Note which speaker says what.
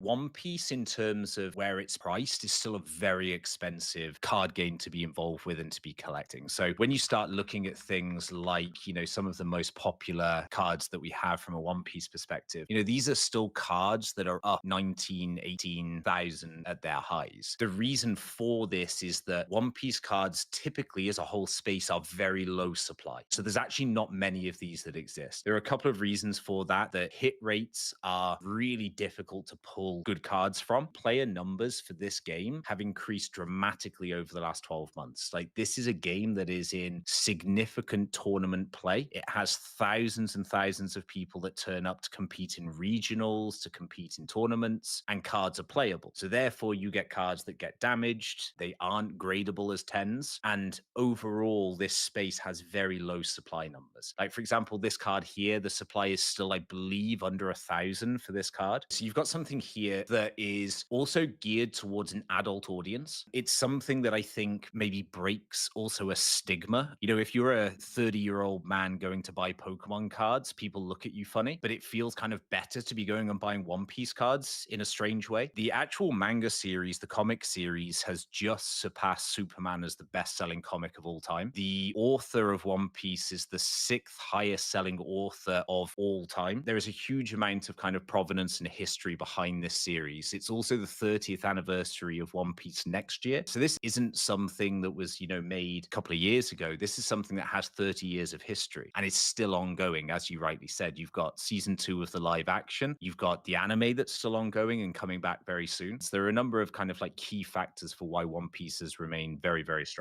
Speaker 1: One Piece, in terms of where it's priced, is still a very expensive card game to be involved with and to be collecting. So when you start looking at things like, some of the most popular cards that we have from a One Piece perspective, these are still cards that are up 19, 18,000 at their highs. The reason for this is that One Piece cards typically as a whole space are very low supply. So there's actually not many of these that exist. There are a couple of reasons for that. The hit rates are really difficult to pull good cards from. Player numbers for this game have increased dramatically over the last 12 months. Like, this is a game that is in significant tournament play. It has thousands and thousands of people that turn up to compete in regionals, to compete in tournaments, and cards are playable. So therefore, you get cards that get damaged. They aren't gradable as tens. And overall, this space has very low supply numbers. Like, for example, this card here, the supply is still, I believe, under 1,000 for this card. So you've got something here that is also geared towards an adult audience. It's something that I think maybe breaks also a stigma. If you're a 30-year-old man going to buy Pokemon cards, people look at you funny, but it feels kind of better to be going and buying One Piece cards in a strange way. The actual manga series, the comic series, has just surpassed Superman as the best-selling comic of all time. The author of One Piece is the sixth highest selling author of all time. There is a huge amount of kind of provenance and history behind this series. It's also the 30th anniversary of One Piece next year. So this isn't something that was, made a couple of years ago. This is something that has 30 years of history and it's still ongoing. As you rightly said, you've got season 2 of the live action. You've got the anime that's still ongoing and coming back very soon. So there are a number of kind of like key factors for why One Piece has remained very, very strong.